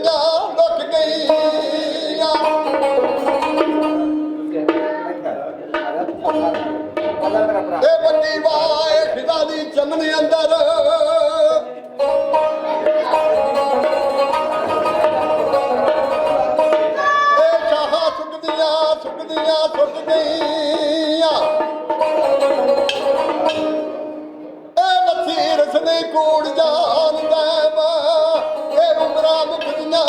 ਸੁੱਕਦੀਆਂ look ਗਈਆਂ। ਇਹ ਵੱਡੀ ਵਾਏ ਖਿਦਾ ਦੀ ਚਮਨ ਅੰਦਰ ਇਹ ਸ਼ਾਹਾਂ ਸੁੱਕਦੀਆਂ ਸੁੱਕ ਗਈਆਂ। ਇਹ ਲੱਥੀ ਰਸਨੇ ਕੋੜ ਜਾਣਦਾ ਇਹ ਉਮਰਾਂ ਮੁੱਕ ਗਈਆਂ।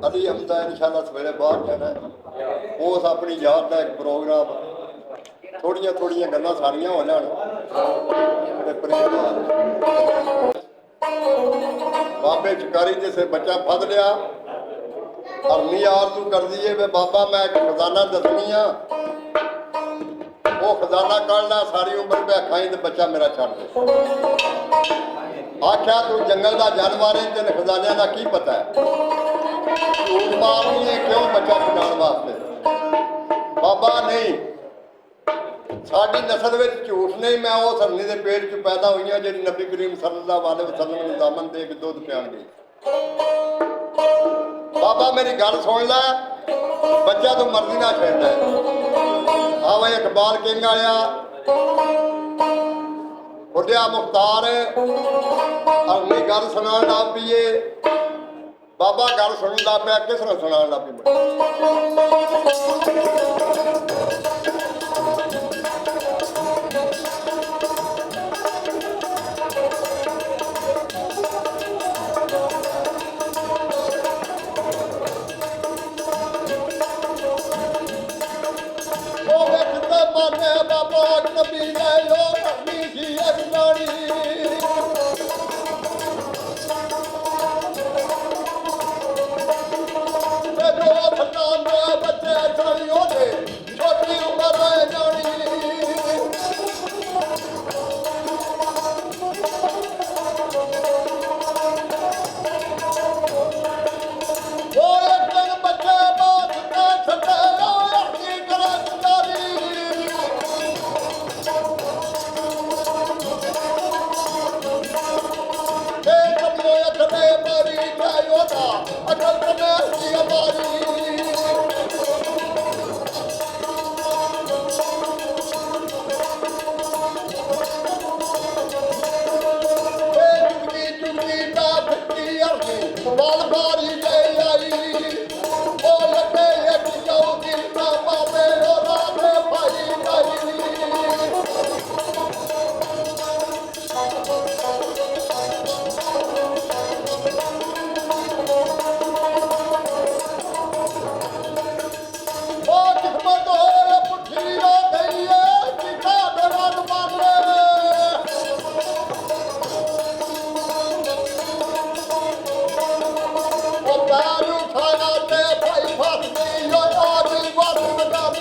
ਅਸੀਂ ਹਮਦਾ ਇਨਸ਼ਾਅੱਲਾ ਸਵੇਰੇ ਬਾਹਰ ਜਾਣਾ। ਉਸ ਆਪਣੀ ਯਾਦ ਦਾ ਇੱਕ ਪ੍ਰੋਗਰਾਮ, ਥੋੜੀਆਂ ਗੱਲਾਂ ਸਾਰੀਆਂ ਹੋ ਜਾਣ ਤੇ ਪ੍ਰੇਮ ਬਾਬੇ ਚਕਾਰੀ ਜਿਸੇ ਬੱਚਾ ਫੜ ਲਿਆ ਅਰਨੀ ਆਰਜ਼ੂ ਕਰਦੀ ਏ ਵੇ ਬਾਬਾ ਮੈਂ ਇੱਕ ਖਜ਼ਾਨਾ ਦੱਸਣੀ ਆ, ਉਹ ਖਜ਼ਾਨਾ ਕੱਢਣਾ ਸਾਰੀ ਉਮਰ ਮੈਂ ਖਾਈ ਤੇ ਬੱਚਾ ਮੇਰਾ ਛੱਡ ਦੇ। ਆਖਿਆ ਤੂੰ ਜੰਗਲ ਦਾ ਜਾਨਵਰ ਹੈ, ਤੈਨੂੰ ਖਜ਼ਾਨਿਆਂ ਦਾ ਕੀ ਪਤਾ ਹੈ? ਝੂਠ ਮਾਰਨੀ ਹੈ ਕਿਉਂ ਬੱਚਾ ਛੁਡਾਉਣ ਵਾਸਤੇ? ਬਾਬਾ ਨਹੀਂ, ਸਾਡੀ ਨਸਲ ਵਿੱਚ ਝੂਠ ਨਹੀਂ। ਮੈਂ ਉਹ ਸਰਨੀ ਦੇ ਪੇਟ 'ਚ ਪੈਦਾ ਹੋਈਆਂ ਜਿਹੜੀ ਨਬੀ ਕਰੀਮ ਸੱਲੱਲਾਹੁ ਅਲੈਹਿ ਵਸੱਲਮ ਨੂੰ ਦਾਮਨ ਦੇ ਕੇ ਦੁੱਧ ਪਿਆਉਣਗੇ। ਬਾਬਾ ਮੇਰੀ ਗੱਲ ਸੁਣ ਲੈ, ਬੱਚਾ ਤੂੰ ਮਰਜ਼ੀ ਨਾਲ ਛੱਡਦਾ ਹੈ। ਆਵਾ ਇਕਬਾਲ ਕਿੰਗ ਵਾਲਿਆ ਉੱਡਿਆ ਮੁਖਤਾਰ ਅਰਨੀ ਗੱਲ ਸੁਣਾਉਣ ਲੱਗ ਪਈਏ। ਬਾਬਾ ਗੱਲ ਸੁਣਨ ਲੱਗ ਪਿਆ, ਕਿਸ ਨੂੰ ਸੁਣਾਉਣ ਲੱਗ ਪਈ? ਉਹ ਵੇਖਦੇ ਮਾਨੇ ਬਾਬਾ ਨਬੀ ਨੇ ਉਹ ਅਰਨੀ ਸੀ ਅਗਨਾਣੀ। ਬੱਚੇ ਸਾਰੀ ਉਹਦੇ ਛੋਟੀ ਉਮਰ ਹੈ ਜਾਣੀ। ਉਹ ਇੱਕ ਦਿਨ ਬੱਚੇ ਬਾਤ ਤੇ ਛੱਡੇ ਆਪਣੀ ਗ੍ਰਿਫਤਾਰੀ। ਇਹ ਕਬਰੇ ਅਖਰੇ ਮਾਰੀ ਜਾਏ ਉਹਦਾ ਅਕਲ ਕਮੇ ਦੀ ਅਮਾਰੀ। ਬਾਲ ਬਾਰੀ ਲੈ ਆਈ ਉਹ ਲੱਗੇ ਇੱਕ ਜੋਗੀ ਦਾ ਬਾਬੇ ਉਹ ਰਾਧੇ ਭਾਈ ਭਾਈ। ਉਹ ਕਿਸਮਤ ਹੋਏ ਪੁੱਠੀ ਹੋ ਗਈ ਏ ਕਿਸਾ ਦੇ ਮਨ ਮਾਰੇ। ਪੈਰੂ ਖਾਣਾ ਤੇ ਭਾਈ ਫਸ ਗਈ ਉਹ ਆਦੀ ਵੱਸ ਮਗਾਵੇ।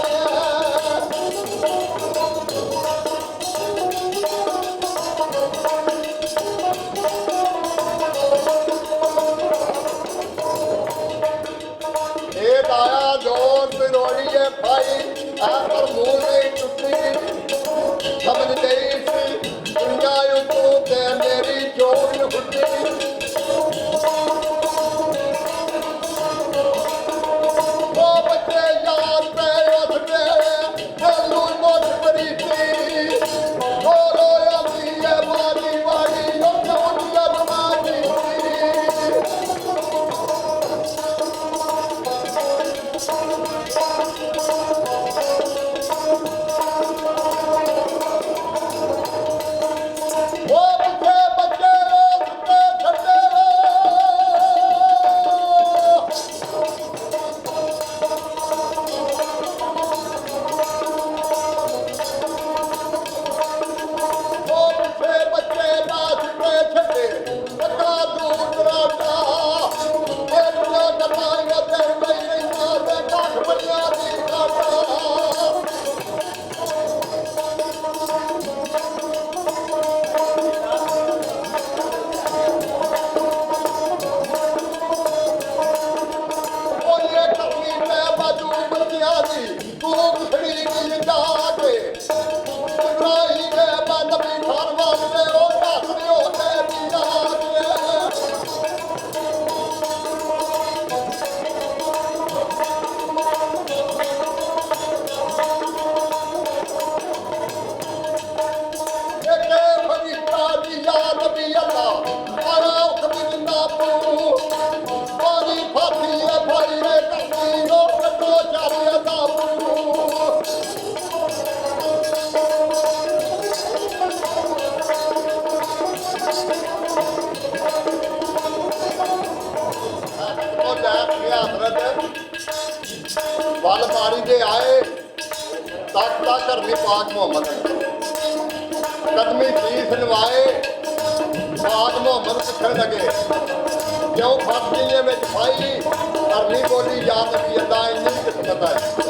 ਇਹ ਲਾਇਆ ਜੋਰ ਤੇ ਰੋੜੀਏ ਭਾਈ ਆ ਪਰ ਮੂੰਹ ਨਹੀਂ ਟੁੱਟੀ। ਸਮਝ ਗਈ ਸੀ ਦੁਨੀਆ ਉੱਤੋਂ ਤੇ ਮੇਰੀ ਜੋਰ ਨੂੰ ਫੁੱਟੀ। ताकता करनी पाक मोहम्मद कदमी शीस नवाए पाक मोहम्मद पुछण लगे क्यों फस गई है विच भाई करनी बोली याद भी अदा इन्नी किस्मत है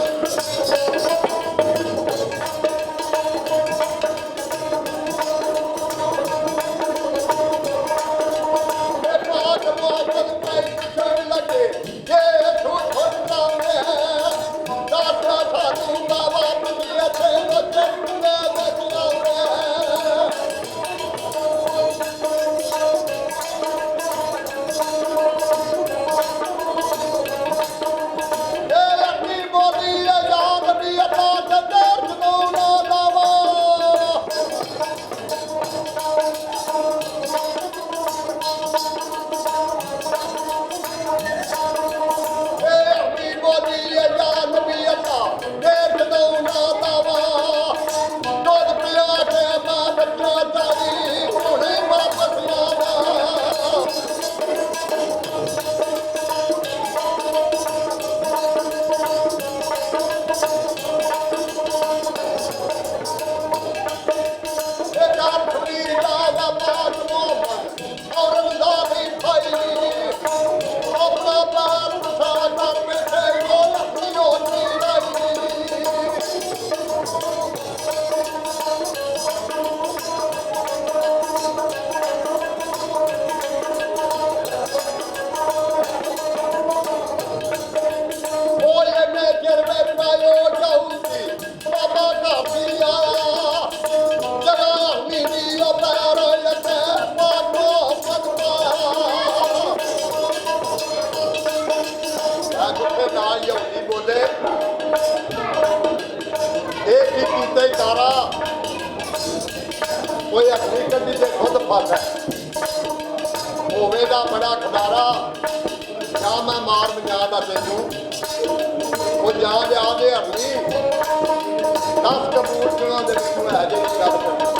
कोई अपनी गड्डी से खुद फस है होवेगा बड़ा खदारा क्या मैं मार मजादा तेनू वो जा लिया दे हरनी 10 कबूतरां दे विचों है जे गल करनी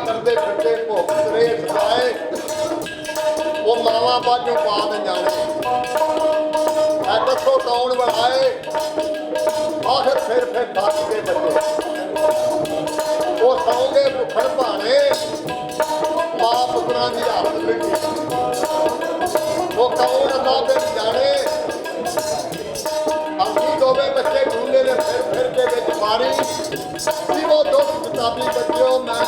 करते फिरते भुख त्रेस लाए वो मावा बाजों पा दे जाने दसो कौन बनाए आखिर फिर थक के बचे वो सौ गए भुखड़ भाने मां पुत्रा की हालत लिखी वो कौन अदा दिन जाने अभी दोवे बच्चे ढूंढे ने फिर के बिच मारी वो दुख किताबी बच्चों मैं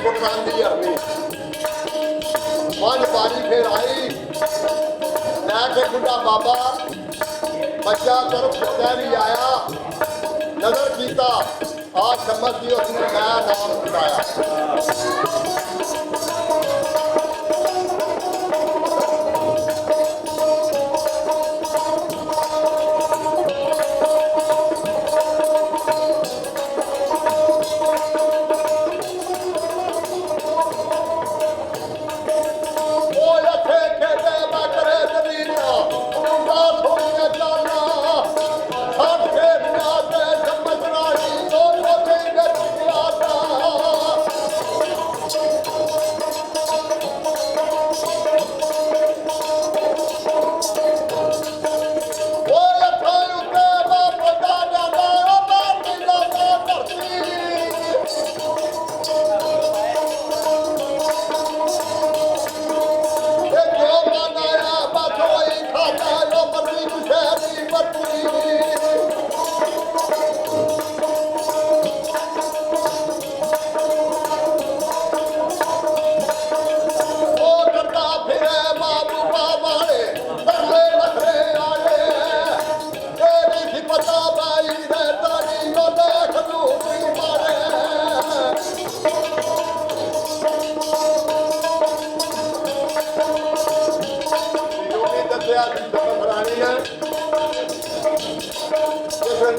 ਕੁੱਟਾਂ ਦੀ ਹਰਨੀ 5 ਵਾਰੀ ਫਿਰ ਆਈ ਲੈ ਕੇ ਬੁੱਢਾ ਬਾਬਾ ਬੱਚਾ ਤਰਫ ਕਚਹਿਰੀ ਆਇਆ ਨਜ਼ਰ ਕੀਤਾ ਆ ਸ਼ਮਤ ਦੀ ਉਸਨੇ ਮੈਂ ਨਾਮ ਸੁਣਾਇਆ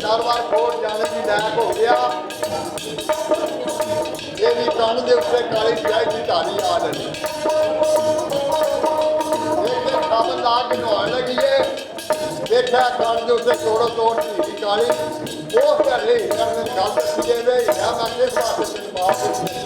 नारवार कोट जाने की लैक हो गया ये भी कंध के उत्ते काली स्याही की ढाली आ रही साबन ला के नहाने लगी है देखा कंध के उत्ते तोड़ो तोड़ की काली वो घरे करने गल दसी है मैं किस पास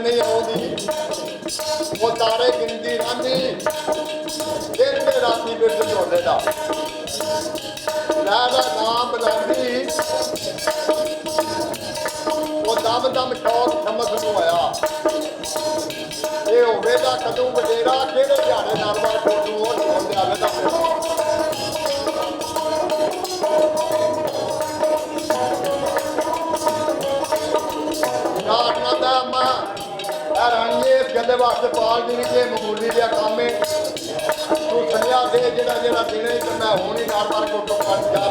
नहीं आती वो तारे गिनती रानी दिन के राती बिरद झोले का लैदा नाम बनाती वो दम दम शौक समझ नूं आया ये होवेगा कदों वडेरा किहड़े ध्याड़े नारवाल कोट नूं ओह झोल आवेगा राणिए इस गल वास्ते पाल दी जे मामूली जिहा काम है तू सुनिया दे जेड़ा जेड़ा देने ते मैं हुण ही नारवाल कोटों कर जा